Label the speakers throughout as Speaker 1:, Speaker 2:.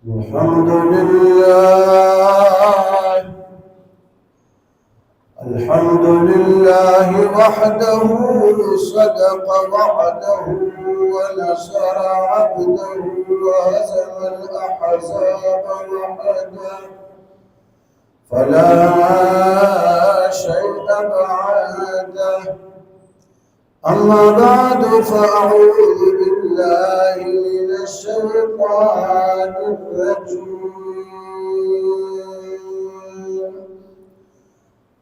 Speaker 1: الحمد لله الحمد لله وحده صدق وعده ونصر عبده وهزم الأحزاب وحده فلا شيء بعده أما بعد فأعوذ بالله من الشيطان الرجيم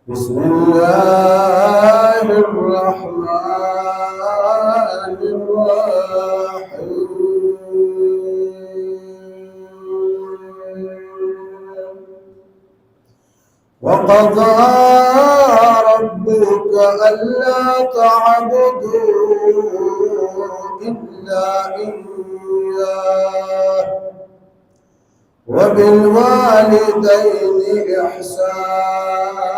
Speaker 1: بسم الله الرحمن الرحيم وقضى ربك ألا تعبدوا إلا إياه وبالوالدين إحسانا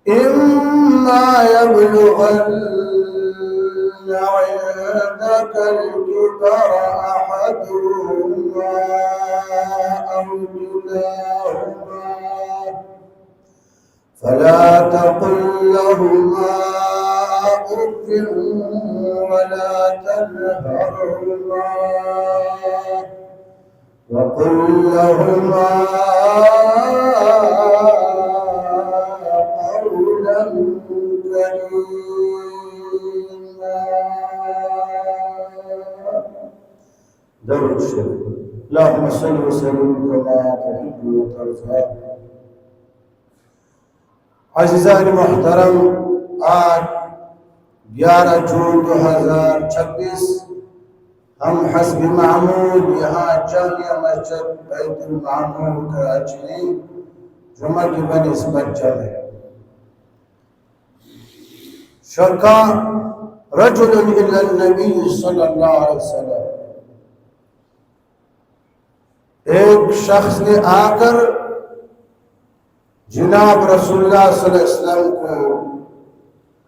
Speaker 1: إما يبلغن عندك الكبر أحدهما أو كلاهما فلا تقل لهما أف ولا تنهرهما وقل لهما قولا كريما. درود الشريف. اللهم صل وسلم كما تحب وترضى. عزیزان محترم، آج 11 جون 2026 ہم حسب معمول یہاں جامعہ مسجد بیت المعمور کراچی جمعہ کی بنسبت جمع شکا رجل الى النبی صلی اللہ علیہ وسلم، ایک شخص نے آ کر جناب رسول اللہ صلی اللہ علیہ وسلم کو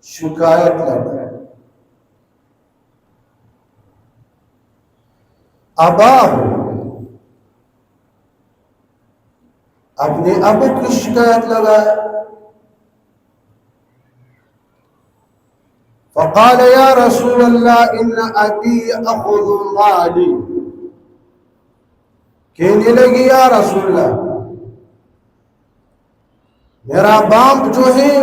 Speaker 1: شکایت لگائی. اباہ اپنے ابو کی شکایت لگائے. فقال یا رسول اللہ ان ابی اخذ مالی، کہنے لگی یا رسول اللہ میرا باپ جو ہے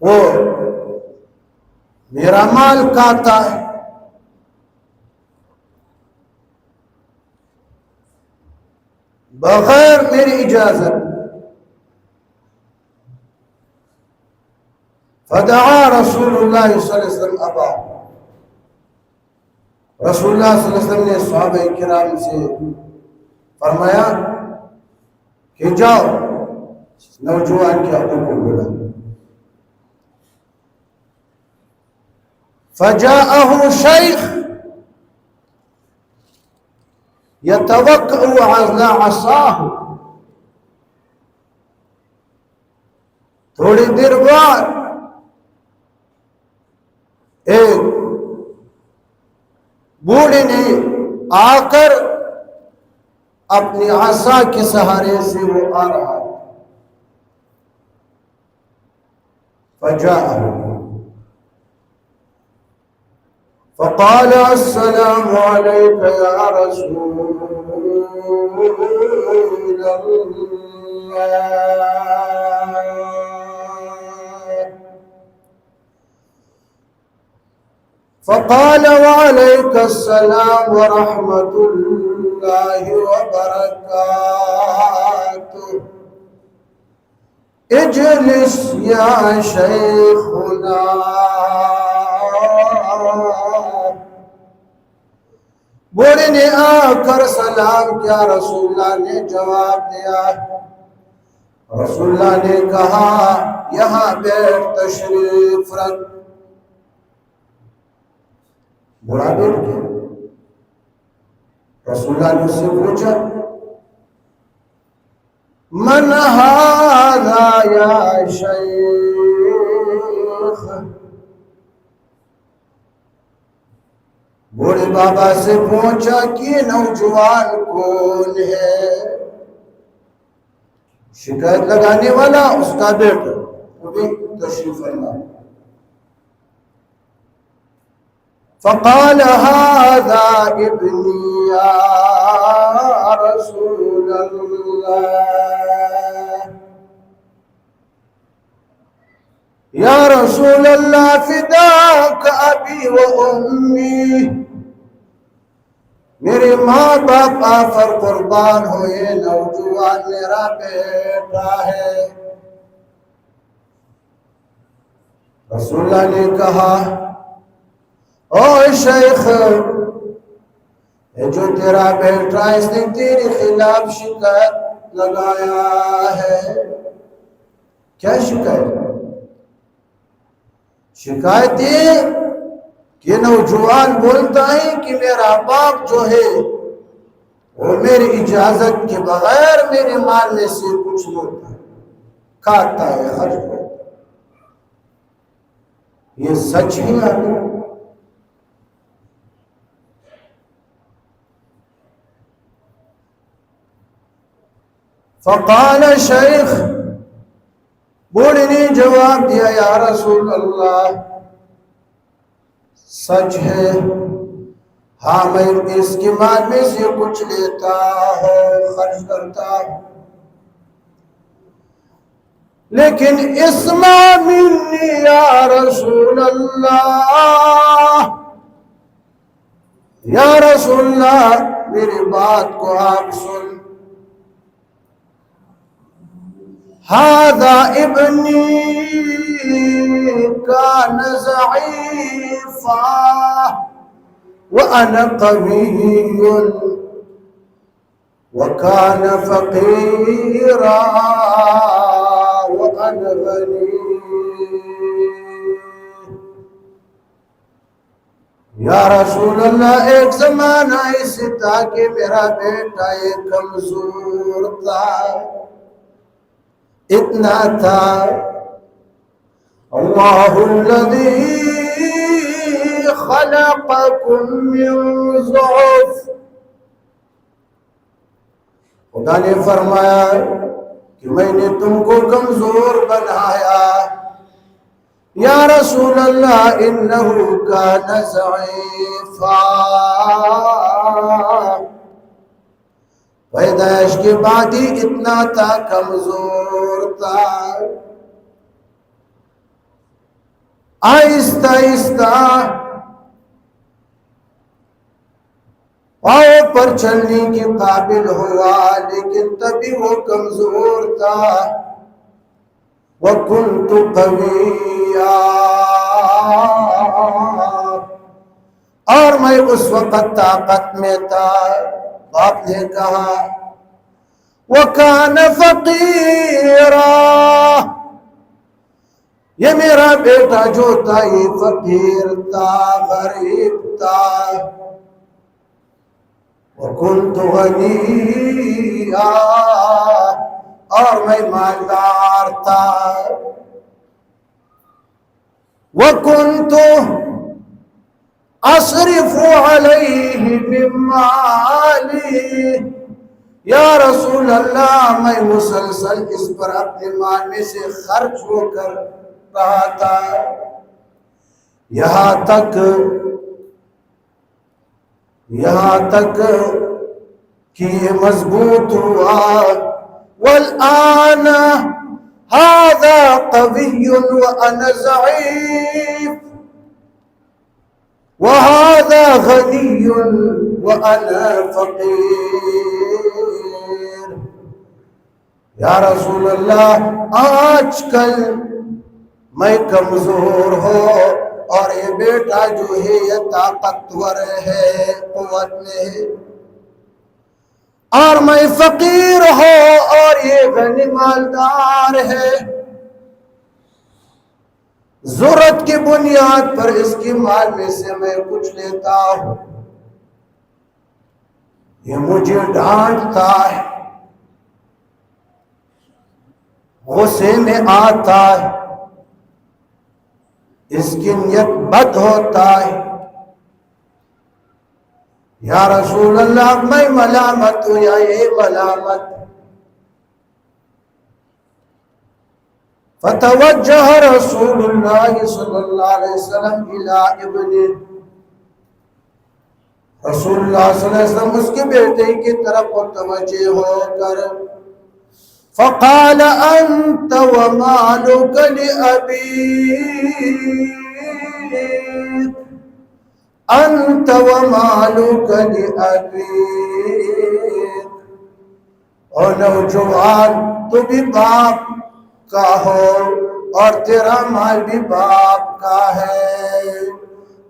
Speaker 1: وہ میرا مال کھاتا ہے. بغیر میری اجازت. فدعا رسول اللہ صلی اللہ علیہ وسلم ابا، رسول اللہ صلی اللہ علیہ وسلم نے صحابہ کرام سے فرمایا کہ جاؤ نوجوان کے ابو کو بلا. فجاءه شیخ يتوكأ على عصاه. تھوڑی دیر بعد ایک بوڑھے نے آ کر اپنی عصا کے سہارے سے وہ آ رہا. فجاءه فقال السلام عليك يا رسول الله. فقال وعليك السلام ورحمة الله وبركاته. اجلس يا شيخنا. بوڑھے نے آ کر سلام کیا، رسول اللہ نے جواب دیا. رسول اللہ نے کہا یہاں بیٹھ، تشریف رکھ. بوڑھا بیٹھ گیا. رسول اللہ نے اس سے پوچھا من هذا یا شیخ، بوڑھے بابا سے پوچھا کہ نوجوان کون ہے؟ شکایت لگانے والا اس کا بیٹا، وہ بھی تشریف فرما۔ فقال هذا ابني يا رسول الله، یا رسول اللہ فداک ابی و امی، میرے ماں باپ پر قربان ہوئے، نوجوان میرا بیٹا ہے۔ رسول اللہ نے کہا او شیخ، جو تیرا بیٹا اس نے تیرے خلاف شکایت لگایا ہے۔ کیا شکایت؟ شکایت یہ کہ نوجوان بولتا ہے کہ میرا باپ جو ہے وہ میری اجازت کے بغیر میرے مال میں سے کچھ لیتا ہے، کھاتا ہے، خرچ کرتا ہے۔ یہ سچ ہی ہے؟ فقال شیخ، بوڑھے نے جواب دیا یا رسول اللہ سچ ہے، ہاں میں اس کے مال میں سے کچھ لیتا ہوں، خرچ کرتا ہوں، لیکن اسمع منی یا رسول اللہ، یا رسول اللہ میری بات کو آپ سن۔ هذا ابني كان ضعيفا وأنا قوي وكان فقيرا وأنا غني، یا رسول اللہ ایک زمانہ ایسا تھا کہ میرا بیٹا ایک کمزور تھا، اتنا تھا، اللہ الذی خلقکم من ضعف، خدا نے فرمایا کہ میں نے تم کو کمزور بنایا۔ یا رسول اللہ انہو کان ضعیفا، پیدائش کے بعد ہی اتنا تھا، کمزور تھا۔ آہستہ آہستہ پاؤں پر چلنے کے قابل ہوا، لیکن تبھی وہ کمزور تھا۔ وَكُنْتُ قَوِيًّا، اور میں اس وقت طاقت میں تھا۔ باپ نے کہا وَكَانَ فَقِيرًا، یہ میرا بیٹا جو تھا یہ فقیر تھا، غریب تھا۔ وَكُنْتُ غَنِيًّا، اور میں مالدار تھا۔ وَكُنْتُ اصرف علیہ من مالی، یا رسول اللہ میں مسلسل اس پر اپنے مال میں سے خرچ ہو کر رہا تھا، یہاں تک کہ یہ مضبوط ہوا۔ والآن هذا قوی وانا ضعیف، وهذا غنی وانا فقیر۔ یا رسول اللہ آج کل میں کمزور ہو اور یہ بیٹا جو ہے یہ طاقتور ہے، قوت میں ہے، اور میں فقیر ہو اور یہ غنی مالدار ہے۔ ضرورت کی بنیاد پر اس کی مال میں سے میں کچھ لیتا ہوں، یہ مجھے ڈانٹتا ہے، غصے میں آتا ہے، اس کی نیت بد ہوتا ہے، یا رسول اللہ میں ملامت ہوں یا یہ ملامت؟ فتوجہ رسول اللہ صلی اللہ علیہ وسلم الى ابنه، رسول اللہ صلی اللہ علیہ وسلم اس کے بیٹے کی طرف متوجہ ہو کر فقال انت ومالك لأبيك، انت ومالك لأبيك، اور نوجوان تو بھی باپ کا ہو اور تیرا مال بھی باپ کا ہے،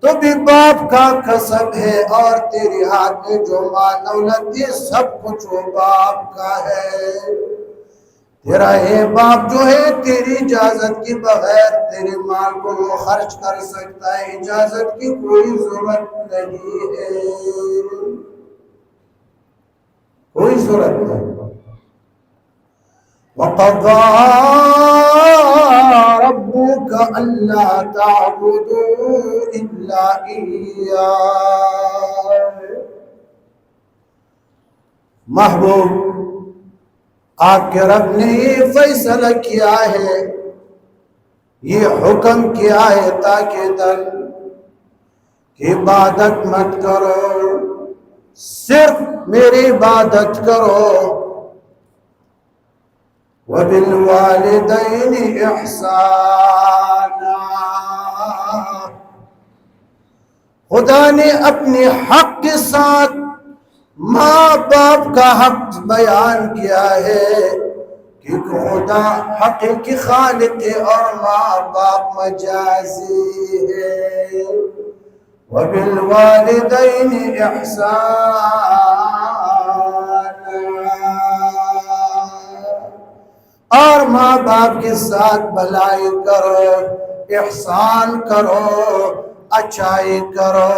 Speaker 1: تو بھی باپ کا کسب ہے اور تیری ہاتھ میں جو مال دولت ہے سب کچھ وہ باپ کا ہے۔ تیرا یہ باپ جو ہے تیری اجازت کے بغیر تیرے مال کو وہ خرچ کر سکتا ہے، اجازت کی کوئی ضرورت نہیں ہے، کوئی ضرورت نہیں۔ وَقَضَى رَبُّكَ أَلَّا تَعْبُدُوا إِلَّا إِيَّاهُ، محبوب آپ کے رب نے یہ فیصلہ کیا ہے، یہ حکم کیا ہے تاکہ دل کی عبادت مت کرو، صرف میری عبادت کرو۔ وَبِالْوَالِدَيْنِ إِحْسَانًا، خدا نے اپنے حق کے ساتھ ماں باپ کا حق بیان کیا ہے کہ خدا حقیقی خالق ہے اور ماں باپ مجازی ہے۔ وَبِالْوَالِدَيْنِ إِحْسَانًا، اور ماں باپ کے ساتھ بھلائی کرو، احسان کرو، اچھائی کرو۔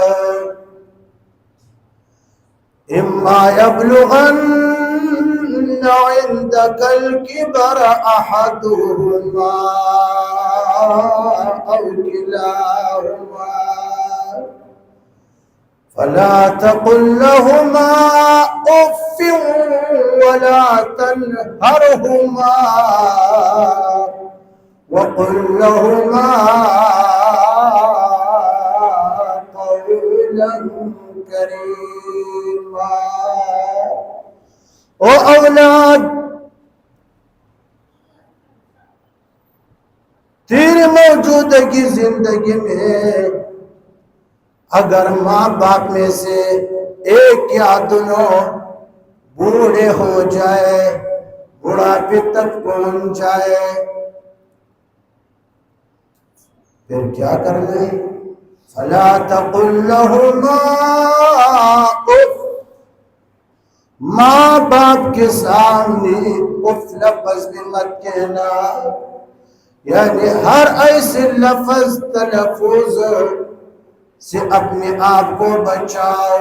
Speaker 1: اما يبلغن عندك الكبر احدهما او كلاهما فلا تقل لهما اف ولا تنهرهما وقل لهما قولا کریما۔ او اولاد، تیری موجودگی زندگی میں اگر ماں باپ میں سے ایک یا دونوں بوڑھے ہو جائے، بڑھاپے تک پہنچ جائے، پھر کیا کرنا ہے؟ فلا تقل لهما اف، ماں باپ کے سامنے اف لفظ بھی مت کہنا، یعنی ہر ایسے لفظ تلفظ سے اپنے آپ کو بچاؤ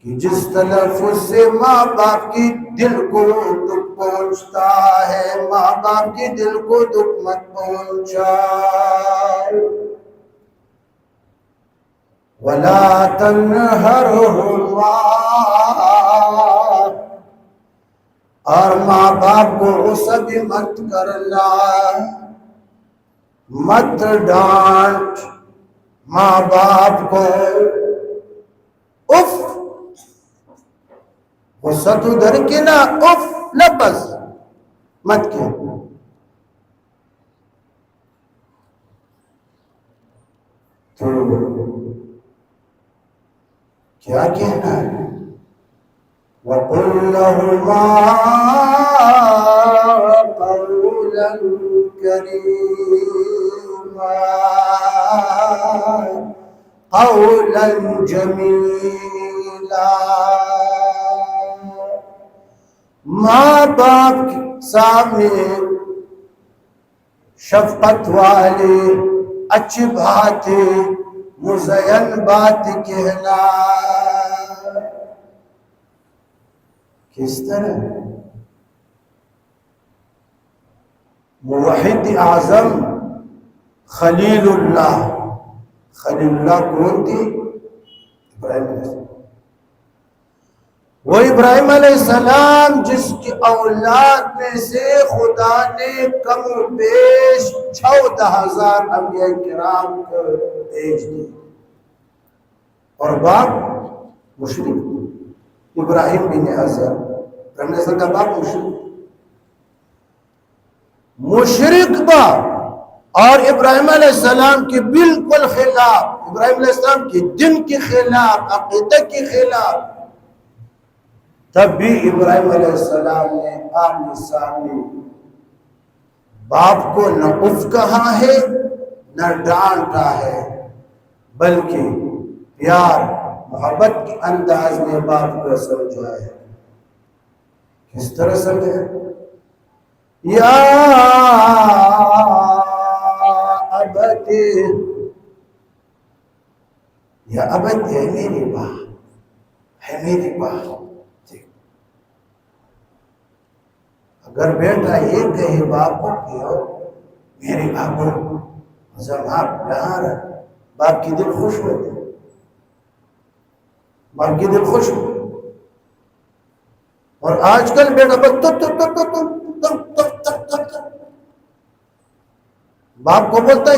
Speaker 1: کہ جس تلفظ سے ماں باپ کی دل کو دکھ پہنچتا ہے، ماں باپ کی دل کو دکھ مت پہنچاؤ۔ وَلَا تَنْهَرْهُمَا، اور ماں باپ کو غصہ بھی مت کرنا، مت ڈانٹ ماں باپ کو۔ اف، غصہ تو ادھر کے نا، اف لفظ مت کہو۔ تو کیا کہنا ہے؟ وَقُلْ لَهُمَا قَوْلًا كَرِيمًا، قَوْلًا جَمِيلًا، ماں باپ کے سامنے شفقت والے اچھی باتیں، مزین بات کہنا۔ کس طرح؟ موحد اعظم خلیل اللہ، خلیل اللہ کون تھی؟ ابراہیم علیہ السلام۔ وہ ابراہیم علیہ السلام جس کی اولاد میں سے خدا نے کم و بیش 14,000 انبیاء کرام کو بھیج دی، اور باپ مشرک، ابراہیم بن آزر ابراہیم علیہ السلام کا باپ مشرک باپ، اور ابراہیم علیہ السلام کی بالکل خلاف، ابراہیم علیہ السلام کی دین کی خلاف، عقیدہ کی خلاف، تب بھی ابراہیم علیہ السلام نے آمنے سامنے باپ کو نہ اف کہا ہے نہ ڈانٹا ہے، بلکہ پیار محبت کے انداز میں باپ کو سمجھایا ہے۔ کس طرح سمجھا؟ یا ابتی، یا ابتی ہے میری باپ، ہے میری باپ۔ اگر بیٹا یہ کہے باپ کو کہ میرے بابو جب آپ یہاں رہے، باپ کی دل خوش ہوتی، باپ کی دل خوش ہوتی۔ اور آج کل بیٹا باپ کو بولتا ہے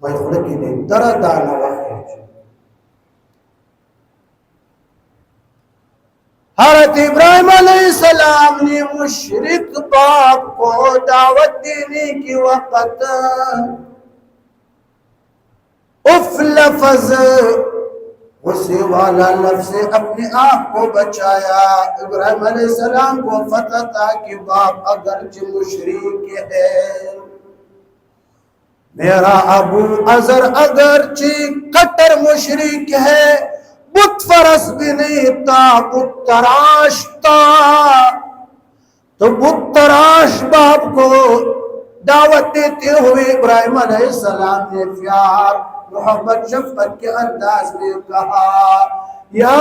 Speaker 1: میں خدا کی نہیں درہ دانا واقعی۔ حضرت ابراہیم علیہ السلام نے مشرک باپ کو دعوت دینے کی وقت اف لفظ غصے والا لفظ سے اپنے آپ کو بچایا۔ ابراہیم علیہ السلام کو پتہ تھا کہ باپ اگرچہ مشرک ہے، میرا ابو ازر اگرچہ کٹر مشرک ہے، بت فرس بھی نہیں تھا، بت تراش تھا، تو بت تراش باپ کو دعوت دیتے ہوئے ابراہیم علیہ السلام نے پیار محبت شفقت کے انداز میں کہا یا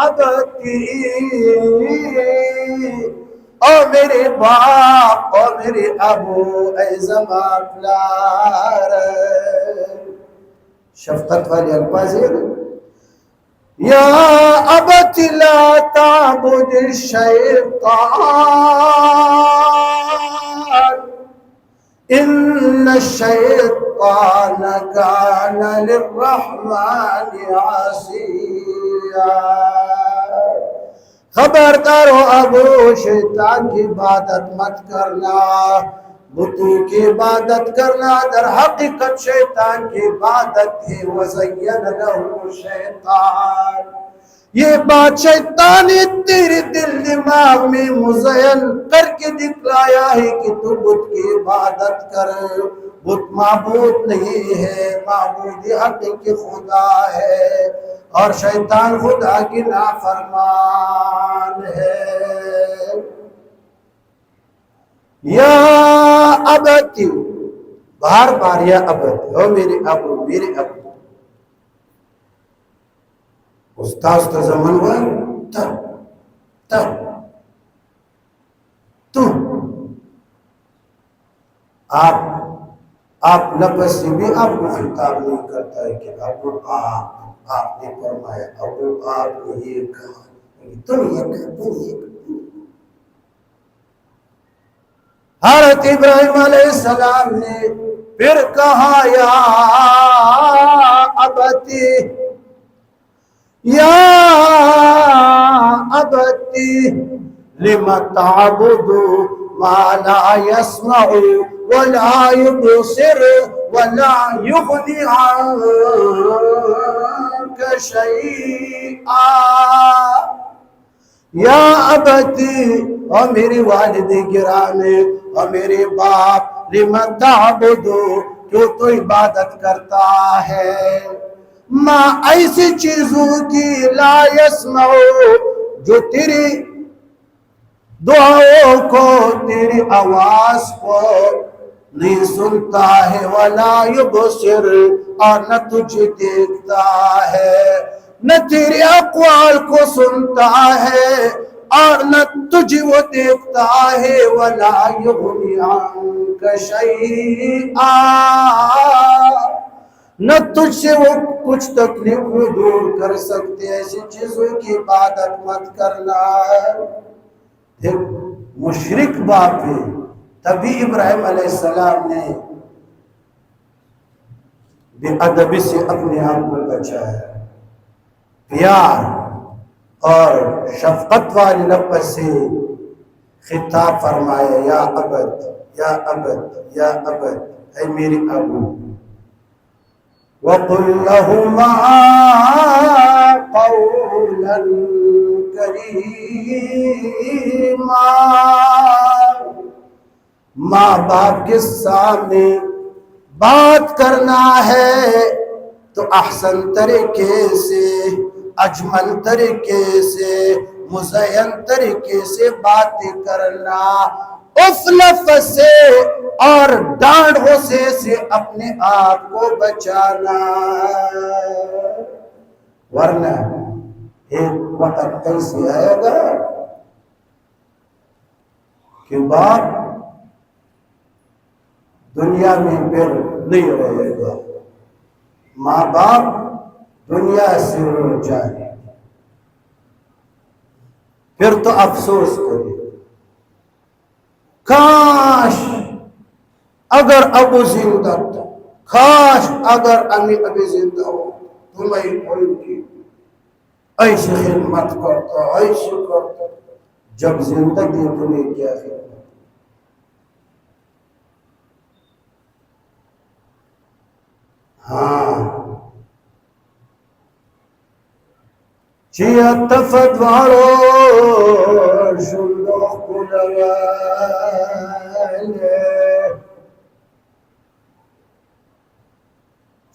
Speaker 1: ابتی، او میرے باپ، او میرے ابو، اے زمان پلار۔ شفقت والی الفاظ ہے، یا ابت لا تعبد الشیطان ان الشیطان کان للرحمن عصیا۔ خبردار ہو ابو، شیطان کی عبادت مت کرنا، بتوں کی عبادت کرنا در حقیقت شیطان کی عبادت ہے۔ وَزَيَّنَ لَهُ الشَّيْطَانُ، یہ بات شیطان نے تیرے دل دماغ میں مزین کر کے دکھلایا ہے کہ تو بت کی عبادت کر۔ بت معبود نہیں ہے، معبود حقیقی خدا ہے، اور شیطان خدا کی نافرمان ہے۔ یا ابتی، بار بار یا ابتی، او میرے ابو، میرے ابو۔ استاذ زمان ہوا تو آپ لفظ سے بھی آپ کو خطاب نہیں کرتا ہے کہ ابو آپ نے فرمایا، ابو آپ نے یہ کہا، تم یہ کہا، تم یہ کہا۔ حضرت ابراہیم علیہ السلام نے پھر کہا یا ابتی، یا ابتی لم تعبد ما لا يسمع ولا يبصر ولا يغني عنك شيئا۔ یا ابتی، اور میری والد گرامی اور میرے باپ، لمن تعبد، جو تو عبادت کرتا ہے، ماں ایسی چیزوں کی لا یسمع، جو تیری دعاؤں کو، تیری آواز کو نہیں سنتا ہے، ولا یبصر، اور نہ تجھے دیکھتا ہے، نہ تیرے اقوال کو سنتا ہے اور نہ تجھے وہ دیکھتا ہے، ولا یغنی عنک شیئا، نہ تجھ سے وہ کچھ تکلیف کو دور کر سکتے، ایسی چیزوں کی عبادت مت کرنا۔ ایک مشرک باپ ہے، تبھی ابراہیم علیہ السلام نے بے ادبی سے اپنے آپ کو بچایا، پیار اور شفقت والی لفظ سے خطاب فرمایا، یا ابت یا ابت یا ابت، اے میرے ابو، وَقُلْ لَهُمَا قَوْلًا كَرِيمًا، ماں باپ کے سامنے بات کرنا ہے تو احسن طریقے سے، اجمل طریقے سے، مزین طریقے سے باتیں کرنا، اف لفظ سے اور ڈانٹ غصے سے اپنے آپ کو بچانا، ورنہ ایک وقت ایسے آئے گا کہ باپ دنیا میں پھر نہیں رہے گا، ماں باپ دنیا سے اڑ جائے، پھر تو افسوس کرے، کاش اگر ابو زندہ تھا، کاش اگر امی ابھی زندہ ہو، تمہیں ان کی ایسی خدمت کرتا، ایسی کرتا، جب زندگی تمہیں کیا خدمت۔ ہاں چیت فتوارو شندوخ کلوالے،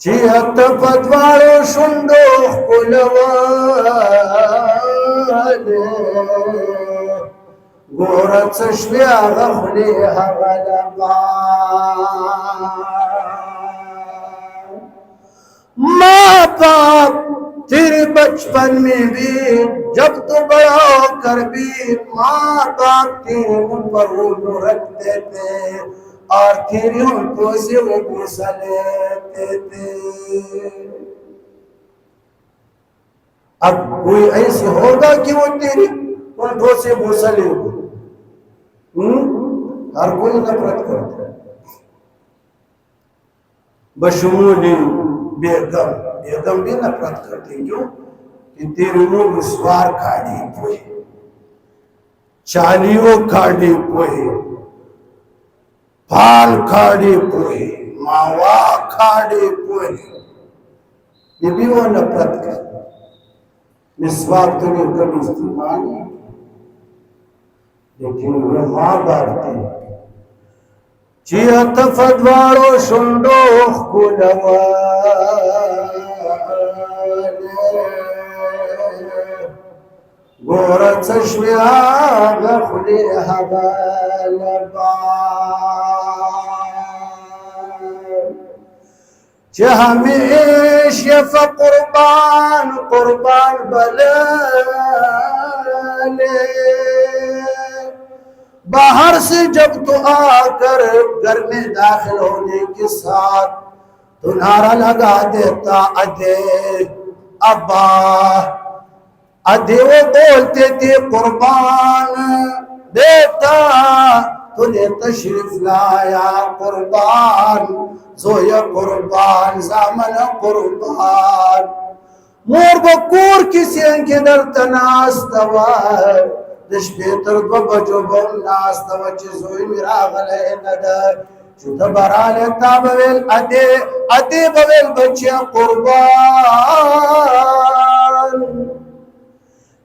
Speaker 1: چیت فتوارو شندوخ کلوالے، گورت سشویا غفلی حغلبان، ماں باپ تیرے بچپن میں بھی، جب تو بڑا ہو کر بھی ماں باپ تیرے اوپر وہ رکھتے تھے اور تیری ہونٹوں سے وہ بوسہ لیتے تھے۔ اب کوئی ایسے ہوگا کہ وہ تیری ہونٹوں سے بوسہ لے گا؟ ہر کوئی نفرت کرتا ہے، بشمولی بیگم، بیگم بھی نفرت کرتی، کیوں کہ تیرے منہ مسوار کھاڑی پوئے، چالیوں کھاڑی پوئے، پال کھاڑی پوئے، ماوا کھاڑی پوئے، یہ بھی وہ نفرت کرتا۔ مسواک تو نے کبھی استعمال نہیں، لیکن وہ ماں باپ تھی۔ چیت فتوارو شندوخ کلوالے، گورت سشویا غفلی حغلبان، چه ہمیشہ قربان قربان بلالے، باہر سے جب تو آ کر گھر میں داخل ہونے کے ساتھ تو نعرہ لگا دیتا، ادے ابا، ادے وہ بولتے تھے قربان بیٹا تو نے تشریف لایا، قربان زویا قربان زامن قربان، مور بکور کسی انکی در تناستوا، دش بیتر دو بجو بم ناستوا، چیزوی میرا غلے ندر چوتا برالی تابویل ادے ادے بویل بچے قربان،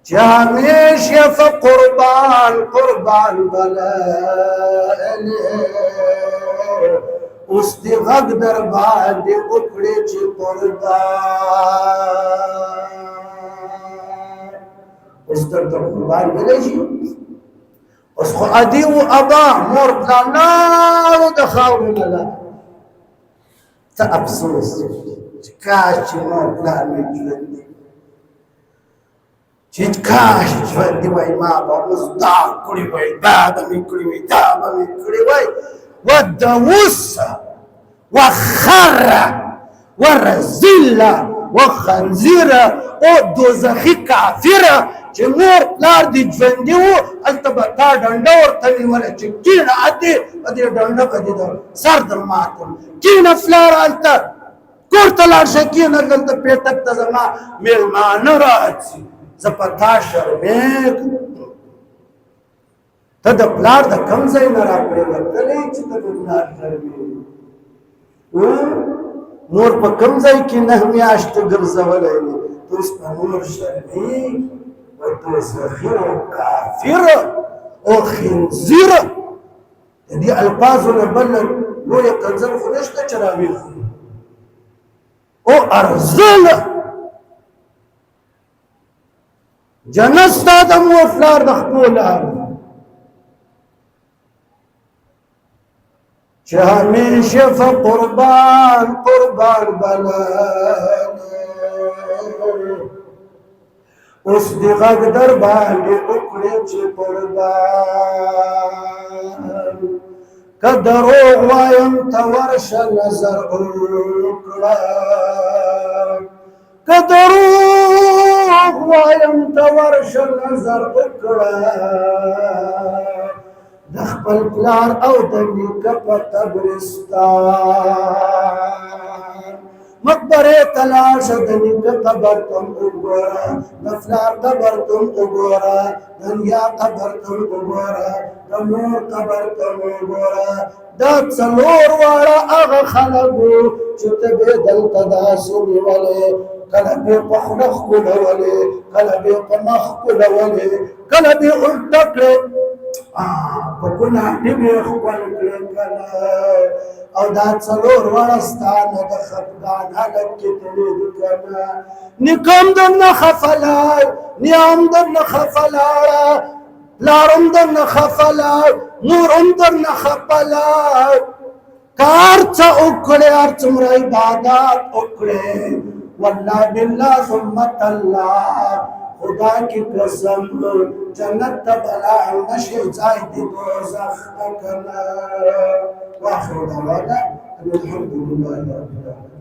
Speaker 1: ہمیشہ قربان قربان بلالے، اس دی غد در باندی اکڑی چی قربان، اس در قربان بلے جی، اس کو ادی و ابا مور پلانارو دخاؤ ملا، تا افسوس کاش چی مور پلان میں جوندی، چیز کاش جوندی بائی ماں باپوز دا کڑی بائی دادا می کڑی بائی دادا می کڑی بائی ودوس وخر ورزل وخنزیر او دوزخی کافر چې مور پلار دې ژوندي وو هلته به تا ډنډه ورته نیوله چې کېنه ادې په دې ډنډه به دې د سر در ماتم کېنه پلار هلته کور ته لاړ شه کېنه دلته پیټک ته زما مېلمانه راځي زه په تا شرمېږم ته د پلار د کوم ځای نه راپرېوتلی چې ته د پلار شرمېږې مور په کوم ځای کې 9 میاشتې ګرځولی وي ته اوس په مور شرمېږې او دوزخي او کافر او خنزیر د دې الفاظو نه بل لویه کنځل خو نشته چې راویښي او ارذل جنت ستا د مور پلار د خپلو لار چې همیشه په قربان بلل اوس دې غږ در باندې وکړې چې قربان که دروغ وایم ته ورشه نظر وکړه که دروغ وایم ته ورشه نظر وکړه د خپل پلار او د نیکه په قبرستان مقبره ته لاړ شه د نیکه قبر ته وګوره د پلار قبر ته وګوره د نیا قبر ته وګوره د مور قبر ته وګوره دا څلور واړه هغه خلک وو چې ته به یې دلته داسې نیولې کله به یې په خوله ښکلولې کله به یې په مخ ښکلولې کله به یې الټه کړې په ګناهي به یې ښکل کړې کنه او دا څلور واړه ستا نه د خفګان حالت کې تللي دي کنه نیکه هم درنه خفه لاړ نیا هم درنه خفه لاړه پلار هم درنه خفه لاړ مور هم درنه خفه لاړ که هر څه وکړې هر څومره عبادات وکړې والله بالله ثم تالله خدا کی قسم جنت ته بلاړ نشې ځای دې دوزخ ته کنه واخر دعوانا الحمد لله رب العالمين